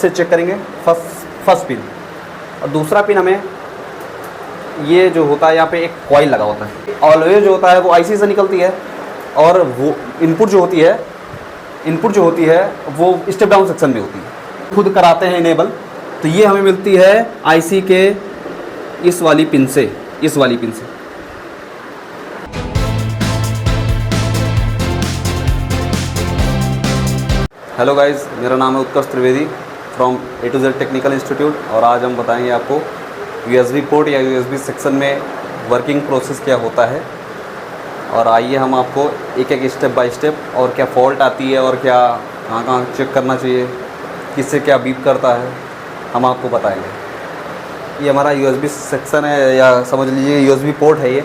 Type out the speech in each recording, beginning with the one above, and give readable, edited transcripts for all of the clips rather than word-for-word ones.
से चेक करेंगे first pin. और दूसरा पिन हमें ये जो होता है यहाँ पे एक कॉइल लगा होता है, ऑलवेज जो होता है वो आईसी से निकलती है, और वो इनपुट जो होती है वो स्टेप डाउन सेक्शन में होती है। खुद कराते हैं इनेबल, तो ये हमें मिलती है आईसी के इस वाली पिन से। हेलो गाइस, मेरा नाम है Utkarsh Trivedi from A to Z technical institute, और आज हम बताएंगे आपको USB पोर्ट या USB सेक्शन में वर्किंग प्रोसेस क्या होता है। और आइए हम आपको एक एक स्टेप बाय स्टेप, और क्या फॉल्ट आती है और क्या कहाँ चेक करना चाहिए, किससे क्या बीप करता है, हम आपको बताएंगे। ये हमारा USB सेक्शन है, या समझ लीजिए USB पोर्ट है। ये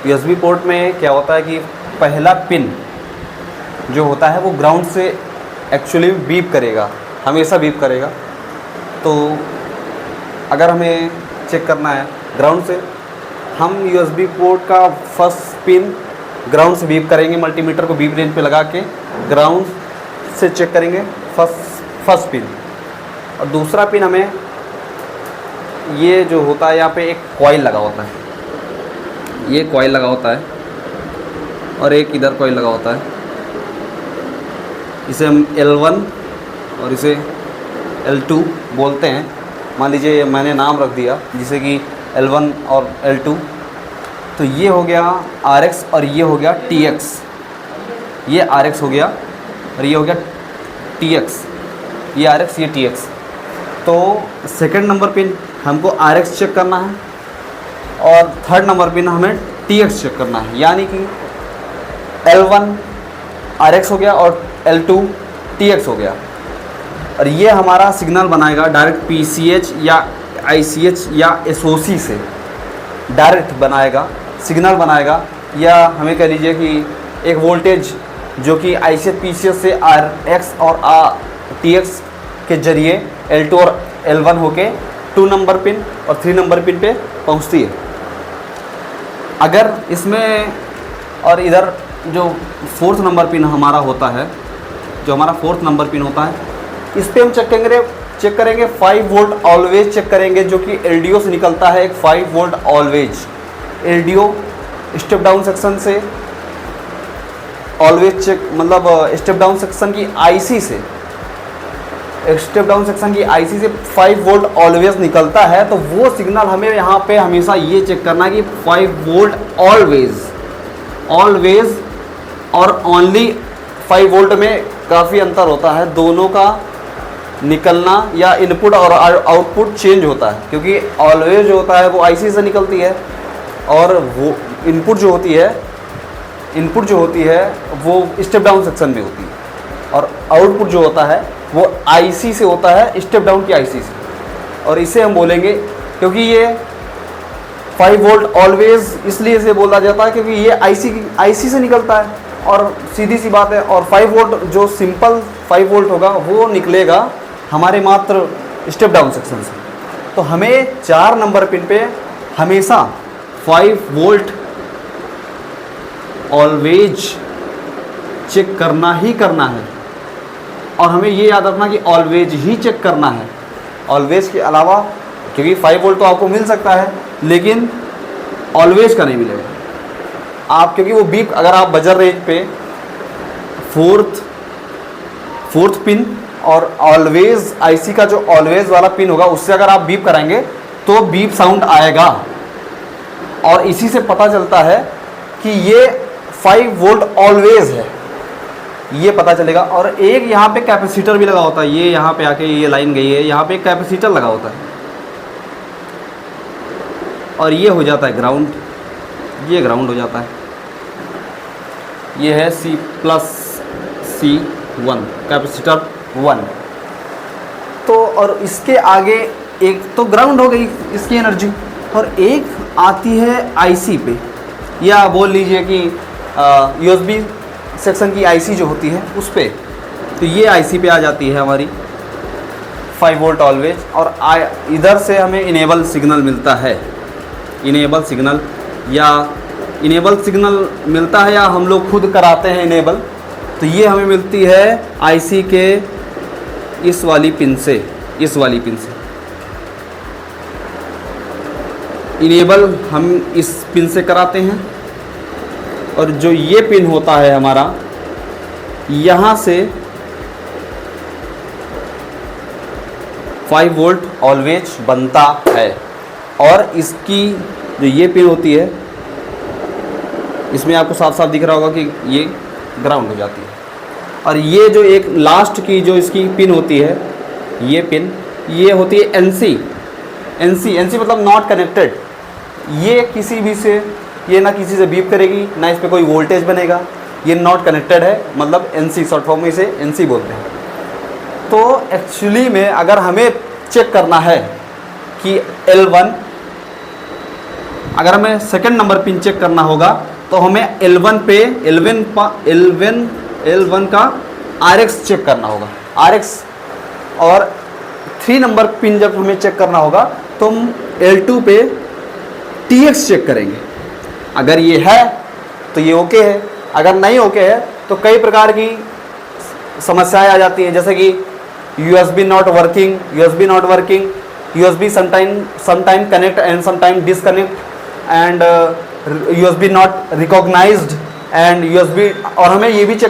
USB पोर्ट में क्या होता है कि पहला पिन जो होता है वो ग्राउंड से एक्चुअली बीप करेगा, हमेशा बीप करेगा। तो अगर हमें चेक करना है ग्राउंड से, हम USB पोर्ट का फर्स्ट पिन ग्राउंड से बीप करेंगे, मल्टीमीटर को बीप रेंज पे लगा के ग्राउंड से चेक करेंगे फर्स्ट पिन। और दूसरा पिन हमें ये जो होता है यहाँ पे एक कॉइल लगा होता है, ये कॉइल लगा होता है, और एक इधर कॉइल लगा होता है। इसे हम L1 और इसे L2 बोलते हैं। मान लीजिए मैंने नाम रख दिया जिसे कि L1 और L2। तो ये हो गया RX और ये हो गया TX। ये RX हो गया और ये हो गया TX। ये RX, ये TX। तो सेकंड नंबर पिन हमको RX चेक करना है, और थर्ड नंबर पिन हमें TX चेक करना है। यानी कि L1 RX हो गया और L2 TX हो गया। और ये हमारा सिग्नल बनाएगा डायरेक्ट PCH या ICH या SOC से डायरेक्ट बनाएगा, सिग्नल बनाएगा। या हमें कह लीजिए कि एक वोल्टेज जो कि ICH PCH से RX और TX के जरिए L2 और L1 होके 2 नंबर पिन और 3 नंबर पिन पे पहुंचती है। अगर इसमें और इधर जो फोर्थ नंबर पिन हमारा होता है, जो हमारा फोर्थ नंबर पिन होता है, इस पे हम चेक करेंगे 5 वोल्ट ऑलवेज चेक करेंगे, जो कि LDO से निकलता है एक 5 volt always. LDO step down section से ऑलवेज चेक, मतलब स्टेप डाउन सेक्शन की IC से, स्टेप डाउन सेक्शन की IC से 5 वोल्ट ऑलवेज निकलता है। तो वो सिग्नल हमें यहाँ पे हमेशा ये चेक करना है कि 5 वोल्ट ऑलवेज और ओनली 5 वोल्ट में काफ़ी अंतर होता है। दोनों का निकलना या इनपुट और आउटपुट चेंज होता है, क्योंकि ऑलवेज जो होता है वो IC से निकलती है, और वो इनपुट जो होती है वो स्टेप डाउन सेक्शन में होती है, और आउटपुट जो होता है वो IC से होता है, स्टेप डाउन की IC से। और इसे हम बोलेंगे, क्योंकि ये 5 वोल्ट ऑलवेज इसलिए इसे बोला जाता है क्योंकि ये IC से निकलता है, और सीधी सी बात है। और 5 वोल्ट जो सिंपल 5 वोल्ट होगा वो निकलेगा हमारे मात्र स्टेप डाउन सेक्शन से। तो हमें 4 नंबर पिन पे हमेशा 5 वोल्ट ऑलवेज चेक करना ही करना है, और हमें ये याद रखना कि ऑलवेज ही चेक करना है। ऑलवेज के अलावा, क्योंकि 5 वोल्ट तो आपको मिल सकता है लेकिन ऑलवेज का नहीं मिलेगा आप, क्योंकि वो बीप, अगर आप बजर रेंज पे फोर्थ पिन और ऑलवेज IC का जो ऑलवेज वाला पिन होगा उससे अगर आप बीप कराएंगे तो बीप साउंड आएगा, और इसी से पता चलता है कि ये 5 वोल्ट ऑलवेज है, ये पता चलेगा। और एक यहाँ पे कैपेसिटर भी लगा होता है, ये यहाँ पे आके ये लाइन गई है, यहाँ पे एक कैपेसिटर लगा होता है, और ये हो जाता है ग्राउंड, ये ग्राउंड हो जाता है। ये है C+C1 कैपेसिटर 1। तो और इसके आगे एक तो ग्राउंड हो गई इसकी एनर्जी, और एक आती है IC पे, या बोल लीजिए कि USB सेक्शन की IC जो होती है उस पे। तो ये IC पे आ जाती है हमारी 5 वोल्ट ऑलवेज, और इधर से हमें इनेबल सिग्नल मिलता है। इनेबल सिग्नल मिलता है, या हम लोग खुद कराते हैं इनेबल। तो ये हमें मिलती है IC के इस वाली पिन से इनेबल हम इस पिन से कराते हैं। और जो ये पिन होता है हमारा, यहाँ से 5 वोल्ट ऑलवेज बनता है। और इसकी जो ये पिन होती है, इसमें आपको साफ साफ दिख रहा होगा कि ये ग्राउंड हो जाती है। और ये जो एक लास्ट की जो इसकी पिन होती है, ये पिन, ये होती है एनसी मतलब नॉट कनेक्टेड। ये किसी भी से, ये ना किसी से बीप करेगी, ना इस पर कोई वोल्टेज बनेगा, ये नॉट कनेक्टेड है, मतलब एनसी, शॉर्ट फॉर्म में इसे एनसी बोलते हैं। तो एक्चुअली में अगर हमें चेक करना है कि L1, अगर हमें सेकंड नंबर पिन चेक करना होगा तो हमें L1 पे L1 का RX चेक करना होगा, RX। और 3 नंबर पिन जब हमें चेक करना होगा तो हम L2 पे TX चेक करेंगे। अगर ये है तो ये ओके है, अगर नहीं ओके है तो कई प्रकार की समस्याएं आ जाती हैं, जैसे कि USB not working, USB sometime connect and sometime disconnect, and USB not recognized, and USB। और हमें ये भी चेक